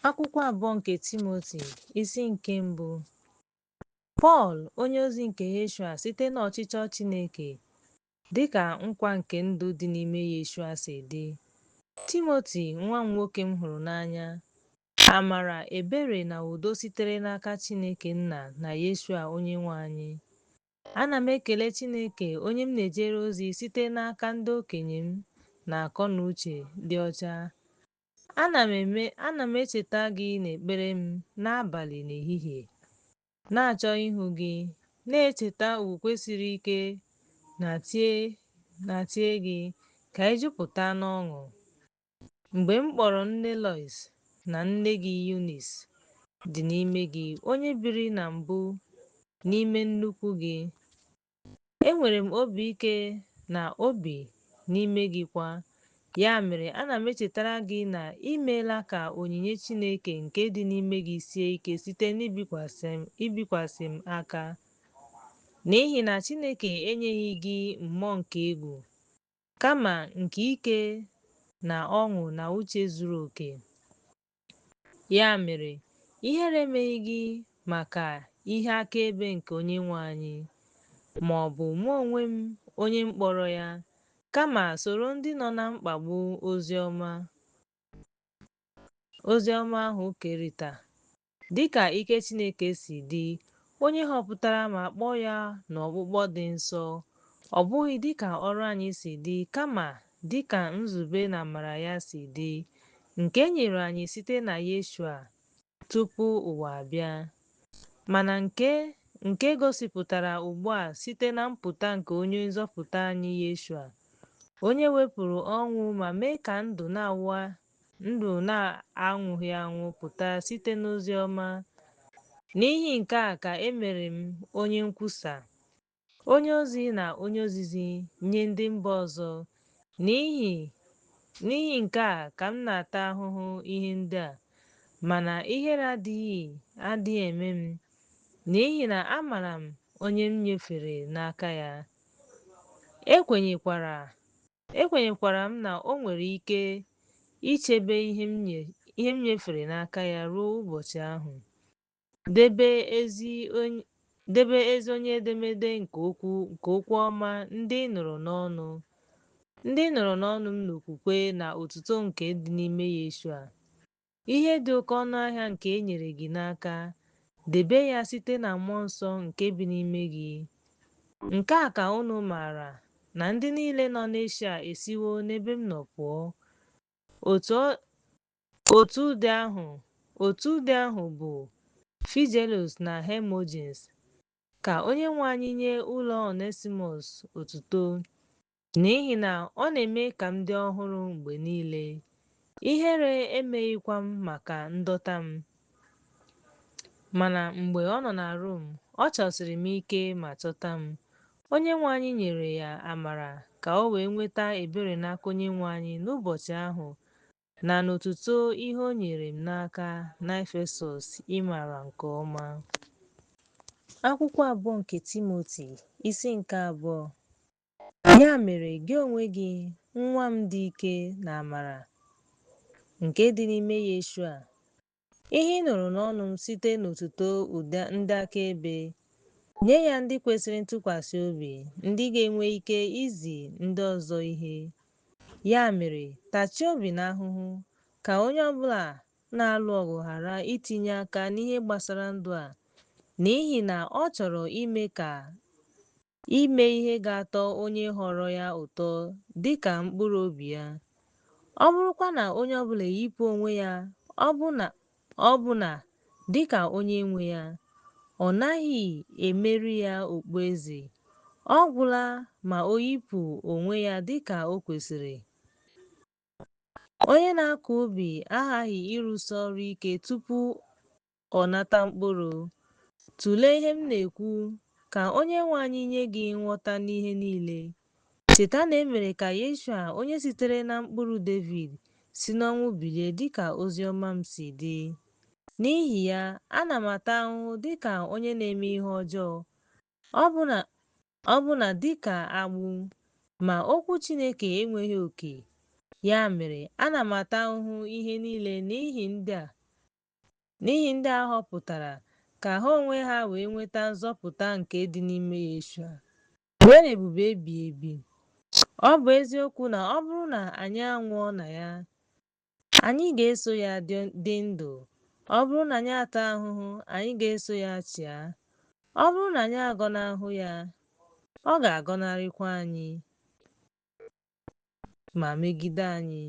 Akwụkwọ abụọ nke Timoti, isi nke mbụ. Pọl, onyeozi nke Yeshua site n'ọchịchọ Chineke, dịka nkwa nke ndụ dị n'ime Yeshua si dị. Timoti, nwa m nwoke m hụrụ n'anya, amara, ebere na udo sitere n'aka Chineke Nna na Yeshua Onyenwe anyị. Ana m ekele Chineke onye m na-ejere ozi site n'aka ndị okenye m na akọ na uche dị ọcha. Ana m echeta gị n'ekpere m n'abalị n'ehihie, na-achọ ihu gị, na-echeta okwukwe siri ike na-tie gị ka ị jupụta n'ọṅụ. Mgbe m kpọrọ nne Lois na nne gị Eunice dị n'ime gị, onye biri na mbụ n'ime nnukwu gị, enwere m obi ike na obi n'ime gị kwa. Ya mere, ana m echetara gị na ị meela ka onyinye Chineke nke dị n'ime gị sie ike site n'ibikwasị m aka. N'ihi na Chineke enyeghị gị mmụọ nke egwu, kama nke ike na ọṅụ na uche zuru oke. Ya mere, ihere emeghị gị maka ihe akaebe nke Onyenwe anyị, ma ọ bụ mụ onwe m onye mkpọrọ ya, kama soro ndị nọ na mkpagbu ozi ọma ahụ kerịta, dịka ike Chineke si dị, onye họpụtara ma kpọọ ya n'ọkpụkpọ dị nsọ, ọ bụghị dịka ọrụ anyị si dị, kama dịka nzube na amara ya si dị, nke nyere anyị site na Yeshua tupu ụwa abịa, mana nke gosipụtara ugbu a site na mpụta nke onye nzọpụta anyị Yeshua, onye wepụrụ ọnwụ ma mee ka ndụ na-anwụghị anwụ pụta site n'ozi ọma. N'ihi nke a ka e mere m onye nkwusa, onye ozi na onye ozizi nye ndị mba ọzọ. N'ihi nke a ka m na-ata ahụhụ ihe ndị a, mana ihere adịghị eme m, n'ihi na amara m onye m nyefere n'aka ya. Ekwenyekwara m na o nwere ike ichebe ihe m nyefere n'aka ya ruo ụbọchị ahụ, debe ezi onye edemede nke okwu ọma ndị ị nụrụ n'ọnụ m n'okwukwe na otuto nke dị n'ime Yeshua. Ihe dị oke ọnụ ahịa nke e nyere gị n'aka, debe ya site na mmụọ nsọ nke bi n'ime gị. Nke a ka unu maara, na ndị niile nọ n'Eshia esiwo n'ebe m nọ pụọ. Otu ụdị ahụ bụ Figelus na Hermogenes. Ka Onyenwe anyị nye ụlọ Onesimus otuto, n'ihi na ọ na-eme ka m dị ọhụrụ mgbe niile. Ihere emeghịkwa m maka ndọta m, mana mgbe ọ nọ na Rom, ọ chọsiri m ike ma chọta m. Onyenwe anyị nyere ya amara ka o wee nweta ebere n'aka Onyenwe anyị n'ụbọchị ahụ, na n'otuto ihe o nyere m n'aka n'Efesọs ịmara nke ọma. Akwụkwọ abụọ nke Timoti, isi nke abụọ. Ya mere, gị onwe gị, nwa m dị ike na amara nke dị n'ime Yeshua, ihe ị nụrụ n'ọnụ m site n'otuto ndị akaebe, nye ya ndị kwesịrị ntụkwasị obi, ndị ga-enwe ike izi ndị ọzọ ihe. Ya mere, tachie obi n'ahụhụ, ka onye ọbụla na-alụ ọgụ ghara itinye aka n'ihe gbasara ndụ a, n'ihi na ọ chọrọ ime ihe ga-atọ onye họrọ ya ụtọ dịka mkpụrụ obi ya. Ọ bụrụkwa na onye ọbụla eyipụ onwe ya ọbụna dịka onye nwe ya, ọ naghị emeri ya okpueze, ọ gwụla ma o yipụ onwe ya dịka o kwesịrị. Onye na-akọ ubi aghaghị ịrụsi ọrụ ike tupu ọ nata mkpụrụ. Tụlee ihe m na-ekwu, ka Onyenwe anyị nye gị nghọta n'ihe niile. Cheta na e mere ka Yeshua, onye sitere na mkpụrụ David, si n'ọnwụ bilie dịka ozi ọma m si dị. N'ihi ya, ana m ata ahụhụ dịka onye na-eme ihe ọjọọ, ọbụna dịka agbụ, ma okwu Chineke enweghị oke. Ya mere, ana m ata ahụhụ ihe niile n'ihi ndị a, n'ihi ndị a họpụtara ka ha onwe ha wee nweta nzọpụta nke dị n'ime Yeshua ruo n'ebube ebighị ebi. Ọ bụ eziokwu na ọ bụrụ na anyị anwụọ na ya, anyị ga-eso ya dị ndụ. Ọ bụrụ na anyị ata ahụhụ, anyị ga-eso ya chịa. Ọ bụrụ na anyị agọnahụ ya, ọ ga-agọnarịkwa anyị ma megide anyị.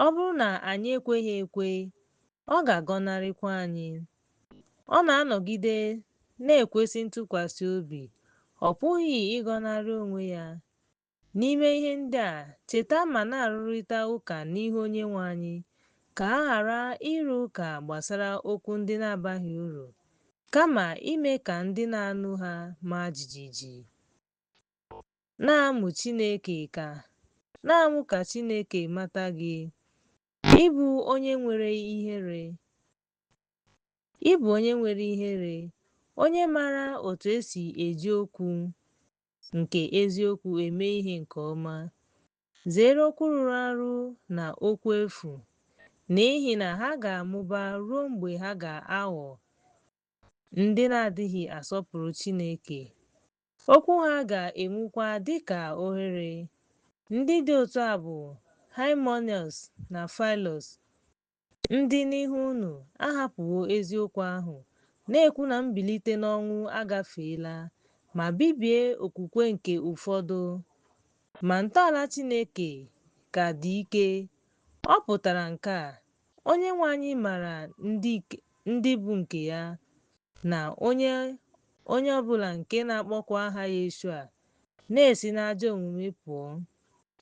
Ọ bụrụ na anyị ekweghị ekwe, ọ ga-agọnarịkwa anyị. Ọ na-anọgide na-ekwesị ntụkwasị obi, ọ pụghị ịgọnarị onwe ya. N'ime ihe ndị a, cheta ma na-arụrịta ụka n'ihu Onyenwe anyị, ka a ghara ịrụ ụka gbasara okwu ndị na-abaghị uru, kama ime ka ndị na-anụ ha maa jijiji. Na-amụ ka Chineke mata gị. Ịbụ onye nwere ihere. Onye maara otu esi eji okwu nke eziokwu eme ihe nke ọma. Zere okwu rụrụ arụ na okwu efu, n'ihi na ha ga-amụba ruo mgbe ha ga-aghọ ndị na-adịghị asọpụrụ Chineke. Okwu ha ga-enwukwa dịka oghere. Ndị dị otu a bụ Hymenaeus na Philetus, ndị n'ihu unu ahapụwo eziokwu ahụ, na-ekwu na mbilite n'ọnwụ agafeela, ma bibie okwukwe nke ụfọdụ. Ma ntọala Chineke ka dị ike. Ọ pụtara nke a: Onyenwe anyị maara ndị bụ nke ya, na onye ọbụla nke na-akpọku aha Yeshua na-esi n'ajọ omume pụọ.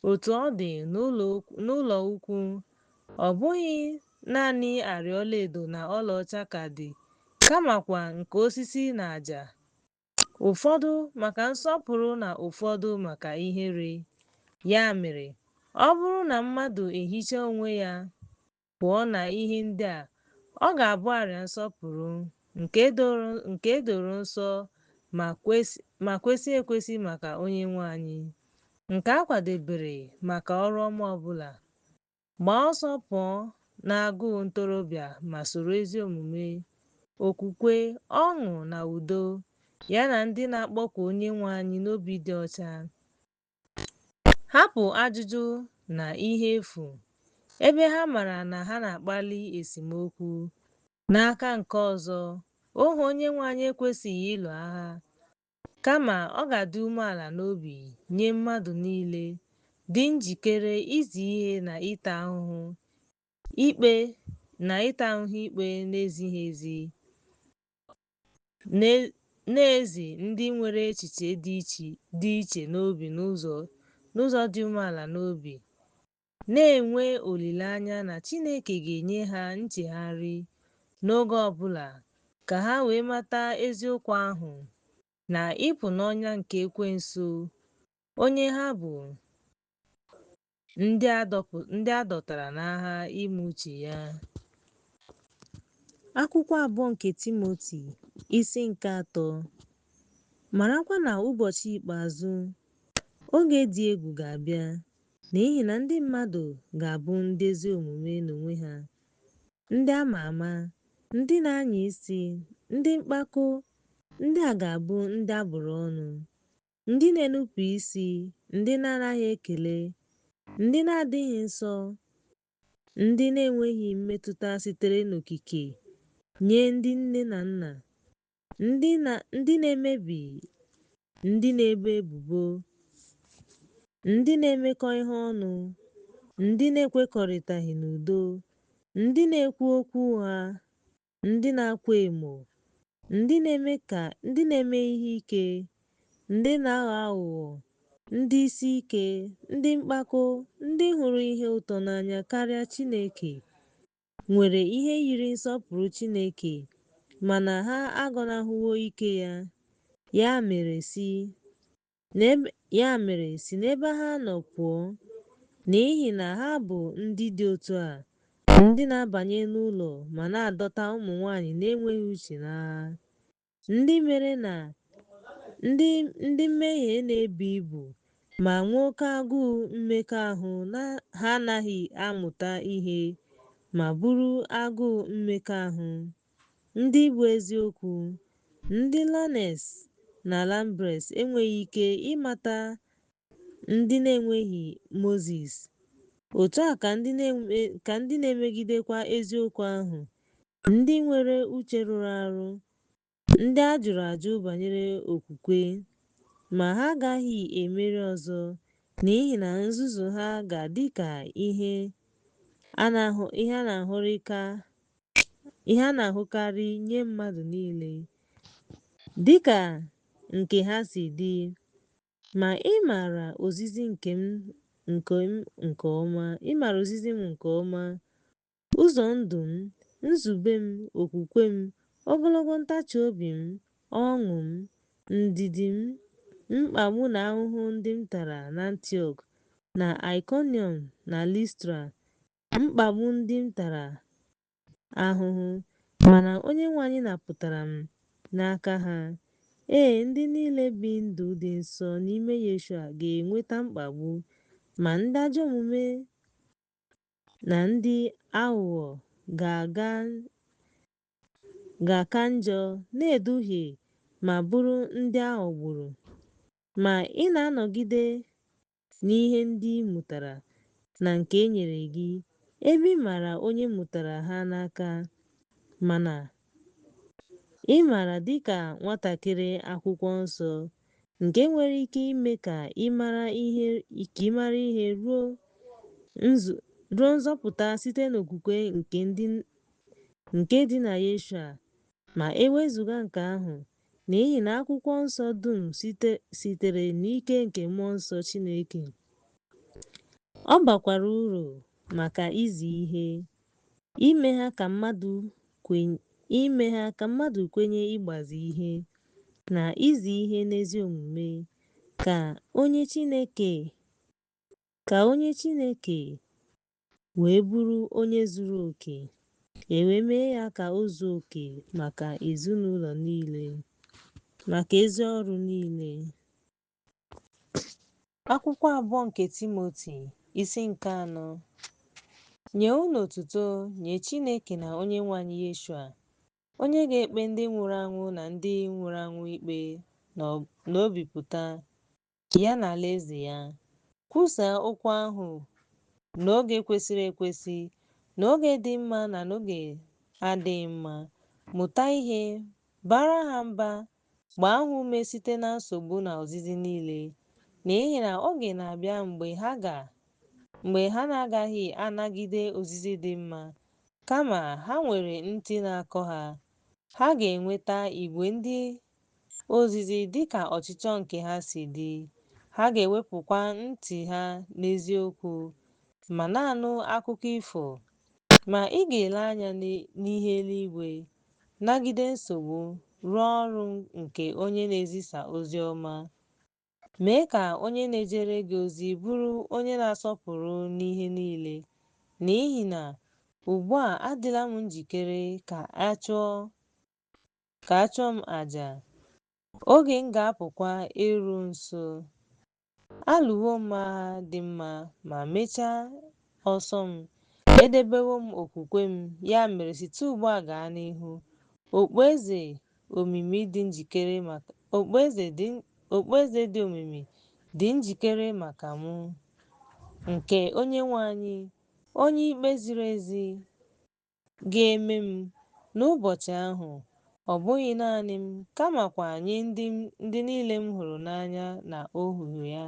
Otu ọ dị n'ụlọ ukwu, ọ bụghị naanị arịa ọlaedo na ọlaọcha ka dị, kamakwa nke osisi na àjà, ụfọdụ maka nsọpụrụ na ụfọdụ maka ihere. Ya mere, ọ bụrụ na mmadụ ehicha onwe ya pụọ na ihe ndị a, ọ ga-abụ arịa nsọpụrụ nke edoro nsọ ma kwesị ekwesị maka Onyenwe anyị, nke a kwadebere maka ọrụ ọma ọbụla. Gbaa ọsọ pụọ n'agụụ ntorobịa ma soro ezi omume, okwukwe, ọṅụ na udo, ya na ndị na-akpọku Onyenwe anyị n'obi dị ọcha. Hapụ ajụjụ na ihe efu, ebe ha maara na ha na-akpali esemokwu. N'aka nke ọzọ, ohu Onyenwe anyị ekwesịghị ịlụ agha, kama ọ ga-adị umeala n'obi nye mmadụ niile, dị njikere izi ihe na ịta ahụhụ ikpe na-ezighị ezi, na-ezi ndị nwere echiche dị iche n'obi n'ụzọ dị umeala n'obi, na-enwe olileanya na Chineke ga-enye ha nchegharị n'oge ọbụla, ka ha wee mata eziokwu ahụ na ịpụ n'ọnya nke Ekwensu, onye ha bụ ndị a dọtara n'agha ime uche ya. Akwụkwọ abụọ nke Timoti, isi nke 3. Marakwa na ụbọchị ikpeazụ, oge dị egwu ga-abịa, n'ihi na ndị mmadụ ga-abụ ndị ezi omume n'onwe ha, ndị ama ama, ndị na-anya isi, ndị mpako, ndị a ga-abụ ndị a bụrụ ọnụ, ndị na-enupụ isi, ndị na-anaghị ekele, ndị na-adịghị nsọ, ndị na-enweghị mmetụta sitere n'okike nye ndị nne na nna, ndị na-emebi, ndị na-ebo ebubo, ndị na-emekọ ihe ọnụ, ndị na-ekwekọrịtaghị n'udo, ndị na-ekwu okwu ụgha, ndị na-akwa emo, ndị na-eme ihe ike, ndị na-aghọ aghụghọ, ndị isi ike, ndị mpako, ndị hụrụ ihe ụtọ n'anya karịa Chineke, nwere ihe yiri nsọpụrụ Chineke, mana ha agọnahụwo ike ya. Ya mere si n'ebe ha nọ pụọ, n'ihi na ha bụ ndị dị otu a, ndị na-abanye n'ụlọ ma na-adọta ụmụ nwanyị na-enweghị uche n'agha, ndị mmehie na-ebu ibu, ma nwee oke agụụ mmekọahụ. Ha anaghị amụta ihe ma buru agụụ mmekọahụ. ndị bụ eziokwu. Ndị Lannes na Lambres enweghị ike ịmata ndị na-enweghị Mozis. Otu a ka ndị na-emegidekwa eziokwu ahụ, ndị nwere uche rụrụ arụ, ndị a jụrụ ajụ banyere okwukwe, ma ha agaghị emeri ọzọ n'ihi na nzuzu ha ga-adị ka ihe a na-ahụkarị nye mmadụ niile, dịka nke ha si dị. Ma ị maara ozizi m nke ọma, ụzọ ndụ m, nzube m, okwukwe m, ogologo ntachi obi m, ọṅụ m, ndidi m, mkpagbu na ahụhụ ndị m tara na Antiọk, na Aikoniọm na Listra, mkpagbu ndị m tara ahụhụ, mana Onyenwe anyị napụtara m n'aka ha. Ee, ndị niile bi ndụ dị nsọ n'ime Yeshua ga-enweta mkpagbu, ma ndị ajọ omume na ndị aghụghọ ga-aka njọ, na-eduhie ma bụrụ ndị a ghọgburu. Ma ị na-anọgide n'ihe ndị ị mụtara na nke e nyere gị, ebe ị maara onye mụtara ha n'aka, mana ị maara dịka nwatakịrị akwụkwọ nsọ, nke nwere ike ime ka ị mara ihe ruo nzọpụta site n'okwukwe nke dị na Yeshua. Ma ewezuga nke ahụ, n'ihi na akwụkwọ nsọ dum sitere n'ike nke mmụọ nsọ Chineke, ọ bakwara uru maka izi ihe, ime ha ka mmadụ kwenye ịgbazi ihe, na izi ihe n'ezi omume, ka onye Chineke wee bụrụ onye zuru oke, wee mee ya ka o zuo oke maka ezinụlọ niile, maka ezi ọrụ niile. Akwụkwọ abụọ nke Timoti, isi nke 4. Nye unu otuto nye Chineke na Onyenwe anyị Yeshua, onye ga-ekpe ndị nwụrụ anwụ na ndị nwụrụ anwụ ikpe n'obipụta ya na alaeze ya. Kwusaa okwu ahụ n'oge kwesịrị ekwesị, n'oge dị mma na n'oge adịghị mma. Mụta ihe, bara ha mba, gbaa ha ume site na nsogbu na ozizi niile, n'ihi na oge na-abịa mgbe ha na-agaghị anagide ozizi dị mma, kama ha nwere ntị na-akọ ha. Ha ga-enweta igwe ndị ozizi dịka ọchịchọ nke ha si dị. Ha ga-ewepụkwa ntị ha n'eziokwu ma na-anụ akụkọ ifo. Ma ị ga-ele anya n'ihe eluigwe, nagide nsogbu, rụọ ọrụ nke onye na-ezisa ozi ọma. Mee ka onye na-ejere gị ozi bụrụ onye na-asọpụrụ n'ihe niile, n'ihi na ugbu a adịla m njikere ka a chụọ m àjà. Oge m ga-apụkwa eru nso. Alụwo m agha dị mma ma mechaa ọsọ m. Edebewo m okwukwe m. Ya mere, site ugbu a gaa n'ihu, okpueze dị omimi dị njikere maka mụ, nke Onyenwe anyị, onye ikpe ziri ezi, ga-eme m n'ụbọchị ahụ. Ọ bụghị naanị m, kamakwa nye ndị niile m hụrụ n'anya na ohu ya.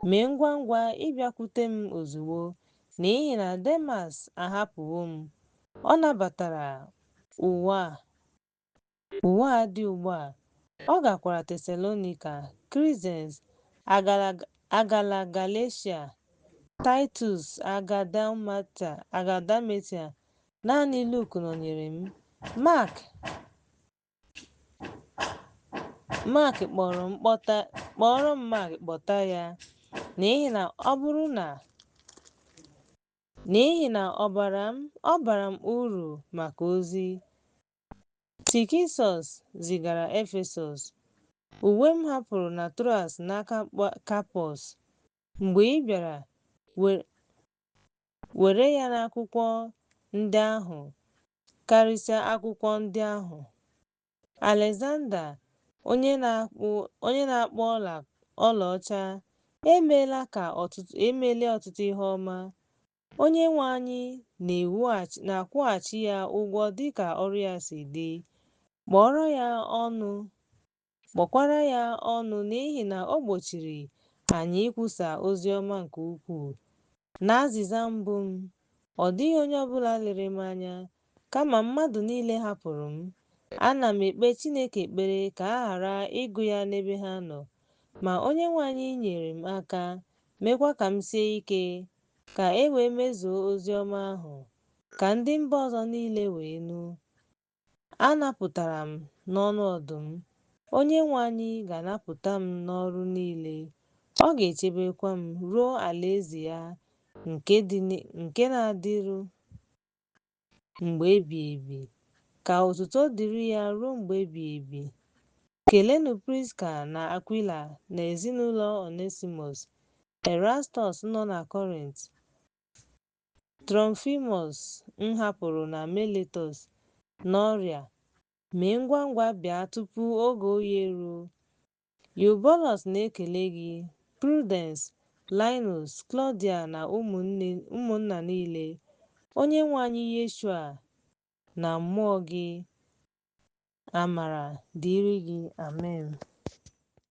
Mee ngwa ngwa ịbịakwute m ozugbo, n'ihi na Demas ahapụwo m. Ọ nabatara ụwa a dị ugbu a. Ọ gakwara Tesalonika. Crescens agala Galatia, Titus aga Dalmatia. Naanị Luk nọnyere m. Kpọrọ m Mark kpọta ya, n'ihi na ọ bara m uru maka ozi. Tikisọs zigara Efesọs. Uwe m hapụrụ na Troas n'aka Kapọs. Mgbe ị bịara, were ya n'akwụkwọ ndị ahụ, karịsịa akwụkwọ ndị ahụ. Alexander, onye na-akpụ ọlaọcha, emeela ọtụtụ ihe ọma. Onyenwe anyị na-akwụghachi ya ụgwọ dịka ọrụ ya si dị. Kpọkwara ya ọnụ n'ihi na o gbochiri anyị ikwusa ozi ọma nke ukwuu. N'azịza mbụ m, ọ dịghị onye ọbụla lere m anya, kama mmadụ niile hapụrụ m. Ana m ekpe Chineke ekpere ka a ghara ịgụ ya n'ebe ha nọ. Ma Onyenwe anyị nyere m aka, meekwa ka m sie ike, ka e wee mezuo ozi ọma ahụ, ka ndị mba ọzọ niile wee nụ. A napụtara m n'ọnụ ọdụm. Onyenwe anyị ga-anapụta m n'ọrụ niile. Ọ ga-echebekwa m ruo alaeze ya nke na-adịru mgbe ebighị ebi. Ka otuto dịrị ya ruo mgbe ebighị ebi. Keleenụ Priska na Akwịla na ezinụlọ Onesimus, Erastus nọ na Kọrint, Trọfimọs m hapụrụ na Miletus n'ọrịa. Mee ngwa ngwa bịa tupu oge oyi eruo. Eubulus na-ekele gị, Prudence, Linus, Claudia na ụmụnna niile. Onyenwe anyị Yeshua na mmụọ gị amara dịrị gị. Amen.